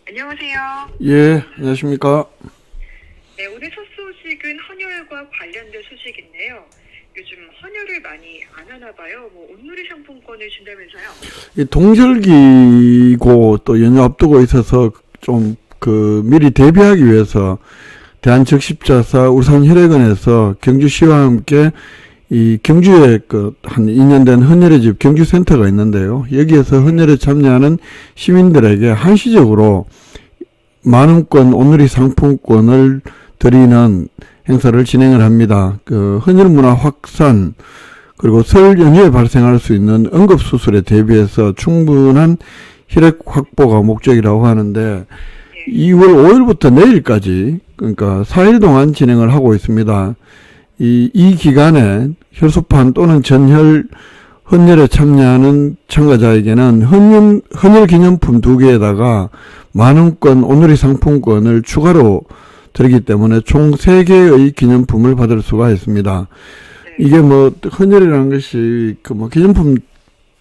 안녕하세요. 예, 안녕하십니까. 네, 오늘 첫 소식은 헌혈과 관련된 소식인데요. 요즘 헌혈을 많이 안 하나 봐요. 온누리 상품권을 준다면서요. 이 동절기고 또 연휴 앞두고 있어서 좀 미리 대비하기 위해서 대한적십자사 울산혈액원에서 경주시와 함께 이 경주에 한 2년 된 헌혈의 집 경주센터가 있는데요. 여기에서 헌혈에 참여하는 시민들에게 한시적으로 만원권 온누리 상품권을 드리는 행사를 진행을 합니다. 헌혈 문화 확산, 그리고 설 연휴에 발생할 수 있는 응급수술에 대비해서 충분한 혈액 확보가 목적이라고 하는데, 2월 5일부터 내일까지, 그러니까 4일 동안 진행을 하고 있습니다. 이 기간에 혈소판 또는 전혈 헌혈에 참여하는 참가자에게는 헌혈 기념품 2개에다가 만원권 온누리 상품권을 추가로 드리기 때문에 총 3개의 기념품을 받을 수가 있습니다. 이게 헌혈이라는 것이 기념품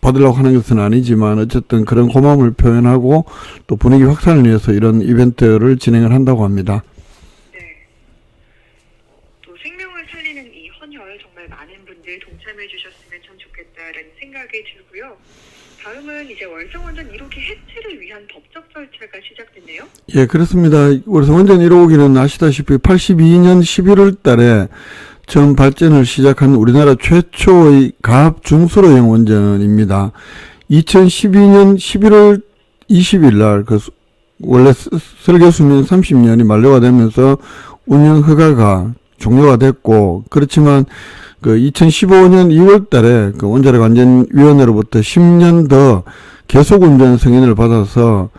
받으려고 하는 것은 아니지만 어쨌든 그런 고마움을 표현하고 또 분위기 확산을 위해서 이런 이벤트를 진행을 한다고 합니다. 네. 또 생명을 살리는 이 헌혈 정말 많은 분들 동참해 주셨으면 참 좋겠다라는 생각이 들고요. 다음은 이제 월성원전 1호기 해체를 위한 법적 절차가 시작됐네요. 예, 그렇습니다. 월성원전 1호기는 아시다시피 82년 11월 달에 처음 발전을 시작한 우리나라 최초의 가압 중수로형 원전입니다. 2012년 11월 20일 날 원래 설계 수명 30년이 만료가 되면서 운영 허가가 종료가 됐고, 그렇지만 2015년 2월 달에 원자력 안전위원회로부터 10년 더 계속 운전 승인을 받아서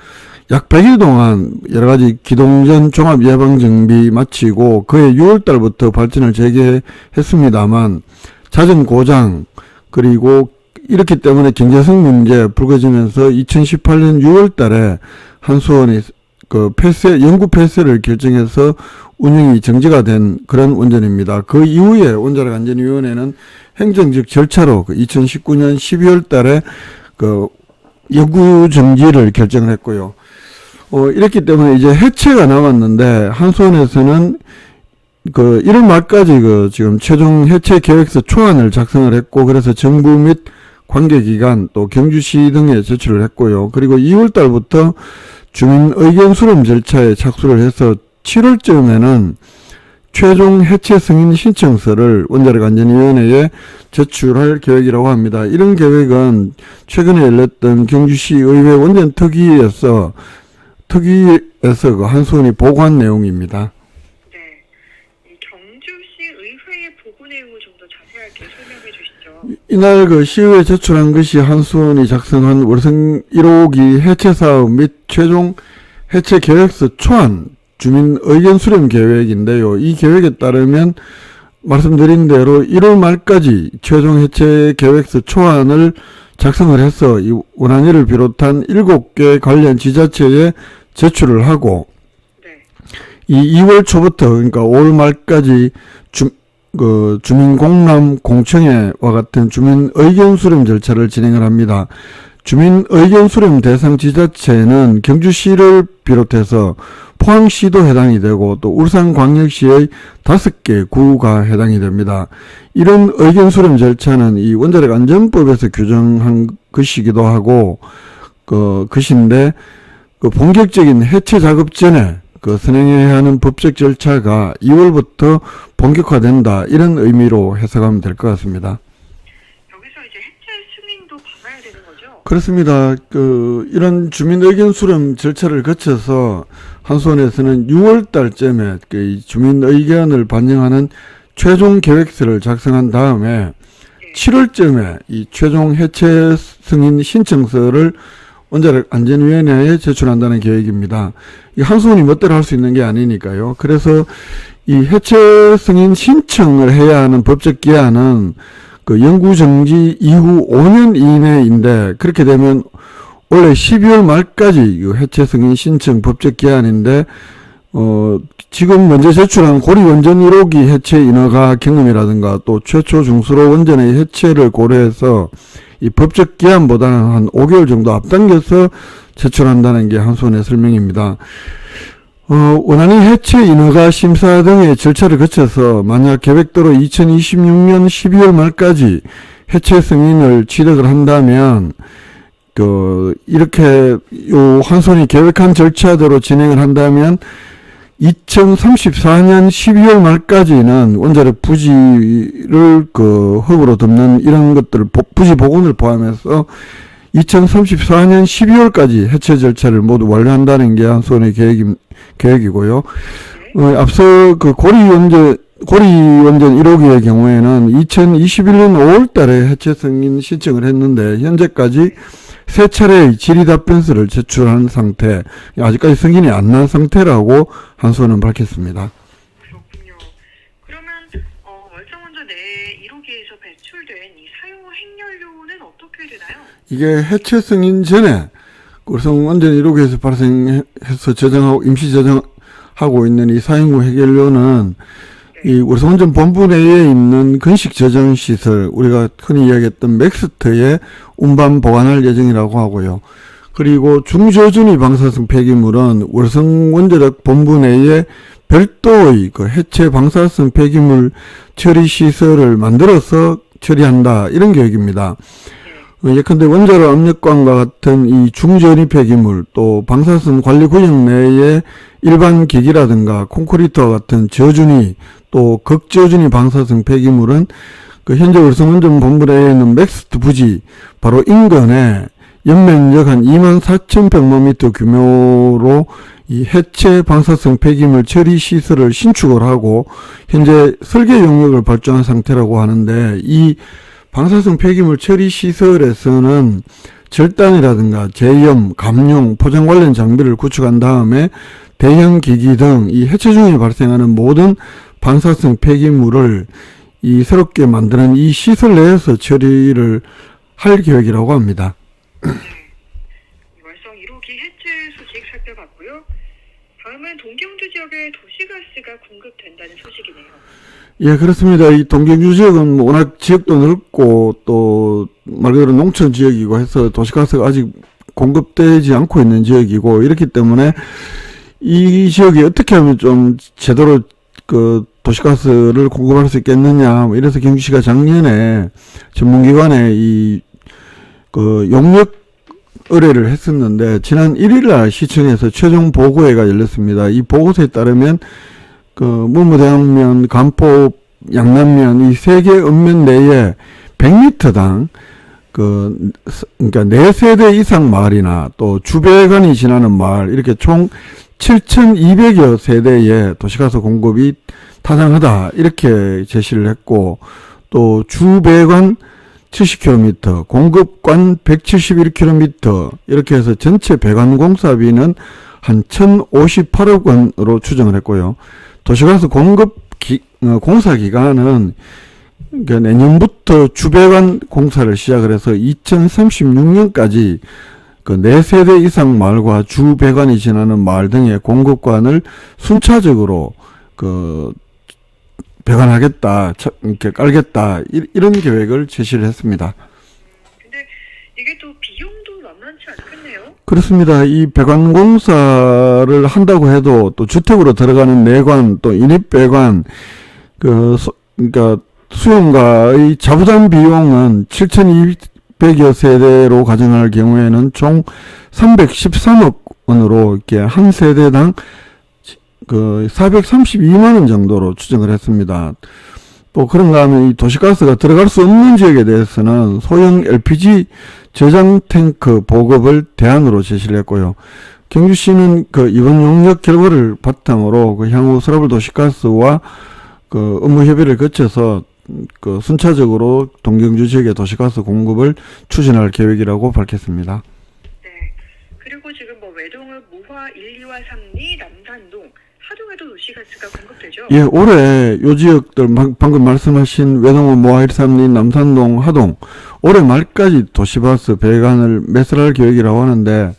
약 100일 동안 여러 가지 기동전 종합 예방 정비 마치고 그해 6월 달부터 발전을 재개했습니다만 낮은 고장 그리고 이렇기 때문에 경제성 문제 불거지면서 2018년 6월 달에 한수원이 영구 폐쇄를 결정해서 운영이 정지가 된 그런 원전입니다. 그 이후에 원자력 안전위원회는 행정적 절차로 2019년 12월 달에 영구 정지를 결정을 했고요. 이랬기 때문에 이제 해체가 남았는데 한수원에서는 1월 말까지 지금 최종 해체 계획서 초안을 작성을 했고, 그래서 정부 및 관계기관 또 경주시 등에 제출을 했고요. 그리고 2월 달부터 주민 의견 수렴 절차에 착수를 해서 7월쯤에는 최종 해체 승인 신청서를 원자력 안전위원회에 제출할 계획이라고 합니다. 이런 계획은 최근에 열렸던 경주시 의회 원전 특위에서 한수원이 보고한 내용입니다. 네, 이 경주시 의회의 보고 내용을 좀 더 자세하게 설명해 주시죠. 이날 시의회에 제출한 것이 한수원이 작성한 월성 1호기 해체 사업 및 최종 해체 계획서 초안 주민 의견 수렴 계획인데요. 이 계획에 따르면 말씀드린 대로 1월 말까지 최종 해체 계획서 초안을 작성을 해서 이 원안위를 비롯한 7개 관련 지자체에 제출을 하고, 이 2월 초부터 그러니까 5월 말까지 주민 공람 공청회와 같은 주민 의견 수렴 절차를 진행을 합니다. 주민 의견 수렴 대상 지자체는 경주시를 비롯해서 포항시도 해당이 되고 또 울산광역시의 5개 구가 해당이 됩니다. 이런 의견 수렴 절차는 이 원자력 안전법에서 규정한 것이기도 하고 것인데 본격적인 해체 작업 전에 선행해야 하는 법적 절차가 2월부터 본격화된다, 이런 의미로 해석하면 될 것 같습니다. 여기서 이제 해체 승인도 받아야 되는 거죠? 그렇습니다. 이런 주민 의견 수렴 절차를 거쳐서 한수원에서는 6월 달쯤에 주민 의견을 반영하는 최종 계획서를 작성한 다음에 7월쯤에 이 최종 해체 승인 신청서를 원자력 안전위원회에 제출한다는 계획입니다. 이 한수원이 멋대로 할 수 있는 게 아니니까요. 그래서 이 해체 승인 신청을 해야 하는 법적 기한은 영구 정지 이후 5년 이내인데, 그렇게 되면 원래 12월 말까지 해체 승인 신청 법적 기한인데, 지금 먼저 제출한 고리원전 1호기 해체 인허가 경험이라든가 또 최초 중수로 원전의 해체를 고려해서 이 법적 기한보다는 한 5개월 정도 앞당겨서 제출한다는 게 한수원의 설명입니다. 원안이 해체 인허가 심사 등의 절차를 거쳐서 만약 계획대로 2026년 12월 말까지 해체 승인을 취득을 한다면 이렇게 한수원이 계획한 절차대로 진행을 한다면 2034년 12월 말까지는 원자력 부지를 흙으로 덮는 이런 것들을 부지 복원을 포함해서 2034년 12월까지 해체 절차를 모두 완료한다는 게 한수원의 계획이고요. 앞서 고리 원전 1호기의 경우에는 2021년 5월 달에 해체 승인 신청을 했는데 현재까지 세 차례의 질의 답변서를 제출한 상태, 아직까지 승인이 안 난 상태라고 한수원은 밝혔습니다. 그렇군요. 그러면 월성원전 내 1호기에서 배출된 이 사용 핵연료는 어떻게 되나요? 이게 해체 승인 전에 월성원전 1호기에서 발생해서 임시 저장하고 있는 이 사용 후 핵연료는 이 월성원전 본부 내에 있는 건식 저장 시설, 우리가 흔히 이야기했던 맥스트에 운반 보관할 예정이라고 하고요. 그리고 중저준위 방사성 폐기물은 월성원자력 본부 내에 별도의 해체 방사성 폐기물 처리 시설을 만들어서 처리한다, 이런 계획입니다. 예컨대 원자로 압력관과 같은 이 중전위 폐기물, 또 방사선 관리 구역 내에 일반 기기라든가 콘크리트와 같은 저준위, 또 극저준위 방사성 폐기물은 현재 월성원전 본부 내에 있는 맥스트 부지 바로 인근에 연면적 한 24,100m 규모로 이 해체 방사성 폐기물 처리 시설을 신축을 하고 현재 설계 용역을 발전한 상태라고 하는데, 이 방사성 폐기물 처리 시설에서는 절단이라든가 제염, 감용, 포장 관련 장비를 구축한 다음에 대형 기기 등 이 해체 중에 발생하는 모든 방사성 폐기물을 이 새롭게 만드는 이 시설 내에서 처리를 할 계획이라고 합니다. 월성 1호기 해체 소식 살펴봤고요. 다음은 동경주 지역에 도시가스가 공급된다는 소식이네요. 예, 그렇습니다. 이 동경주 지역은 워낙 지역도 넓고 또 말 그대로 농촌 지역이고 해서 도시가스가 아직 공급되지 않고 있는 지역이고, 이렇기 때문에 이 지역이 어떻게 하면 좀 제대로 도시가스를 공급할 수 있겠느냐, 이래서 경주시가 작년에 전문기관에 용역 의뢰를 했었는데, 지난 1일날 시청에서 최종 보고회가 열렸습니다. 이 보고서에 따르면 무무대항면, 간포, 양남면 이 세 개 읍면 내에 100m당 그러니까 4세대 이상 마을이나 또 주배관이 지나는 마을, 이렇게 총 7,200여 세대의 도시가스 공급이 타당하다, 이렇게 제시를 했고, 또 주배관 70km, 공급관 171km, 이렇게 해서 전체 배관 공사비는 한 1,058억 원으로 추정을 했고요. 도시가스 공급 공사 기간은 그러니까 내년부터 주배관 공사를 시작을 해서 2036년까지 4세대 이상 마을과 주배관이 지나는 마을 등의 공급관을 순차적으로 배관하겠다, 이렇게 깔겠다, 이런 계획을 제시를 했습니다. 근데 이게 또 비용도 만만치 않겠네요? 그렇습니다. 이 배관 공사를 한다고 해도 또 주택으로 들어가는 내관, 또 인입배관, 그러니까 수용가의 자부담 비용은 7,200여 세대로 가정할 경우에는 총 313억 원으로 이렇게 한 세대당 432만 원 정도로 추정을 했습니다. 또 그런가 하면 이 도시가스가 들어갈 수 없는 지역에 대해서는 소형 LPG 저장 탱크 보급을 대안으로 제시를 했고요. 경주시는 이번 용역 결과를 바탕으로 향후 서울 도시가스와 업무 협의를 거쳐서 순차적으로 동경주 지역의 도시가스 공급을 추진할 계획이라고 밝혔습니다. 네. 그리고 지금 외동읍 무화 1, 2와 3리, 남산동, 하동에도 도시가스가 공급되죠? 예, 올해 요 지역들 방금 말씀하신 외동읍 무화 1, 3리, 남산동, 하동, 올해 말까지 도시가스 배관을 매설할 계획이라고 하는데,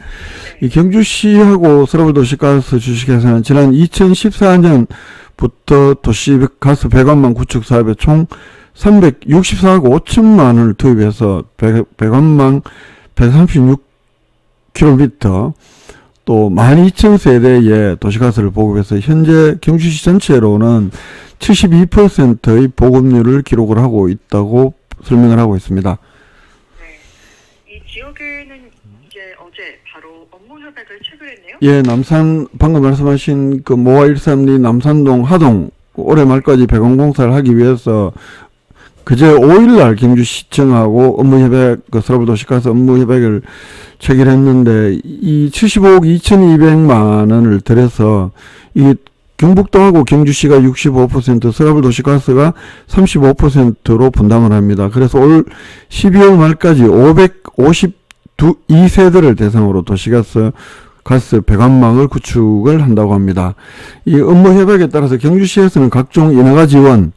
이 경주시하고 서울도시가스 주식회사는 지난 2014년부터 도시가스 배관망 구축 사업에 총 364억 5천만 원을 투입해서 배관망 킬로미터, 또 12,000세대의 도시가스를 보급해서 현재 경주시 전체로는 72%의 보급률을 기록을 하고 있다고 설명을 하고 있습니다. 네. 이 지역에는 이제 어제 바로 업무 협약을 체결했네요. 예, 방금 말씀하신 그 모아 132 남산동 하동 올해 말까지 배관공사를 하기 위해서 그제 5일날 경주시청하고 업무협약, 그 서울도시가스 업무협약을 체결했는데, 이 75억 2,200만 원을 들여서, 이 경북도하고 경주시가 65%, 서울도시가스가 35%로 분담을 합니다. 그래서 올 12월 말까지 552세대를 대상으로 도시가스 배관망을 구축을 한다고 합니다. 이 업무협약에 따라서 경주시에서는 각종 인허가 지원,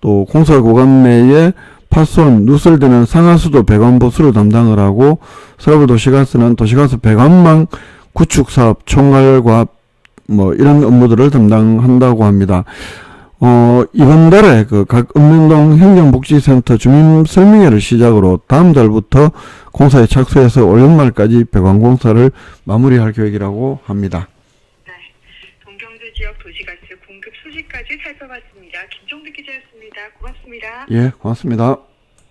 또 공사 구간 내에 파손, 누설되는 상하수도 배관 보수를 담당을 하고, 서울도시가스는 도시가스 배관망 구축 사업 총괄과 이런 업무들을 담당한다고 합니다. 이번 달에 각 읍면동 행정복지센터 주민 설명회를 시작으로 다음 달부터 공사에 착수해서 올 연말까지 배관 공사를 마무리할 계획이라고 합니다. 네. 동경주 지역 도시가스 공급 소식까지 살펴봤습니다. 김종득 기자였습니다. 고맙습니다. 예, 고맙습니다.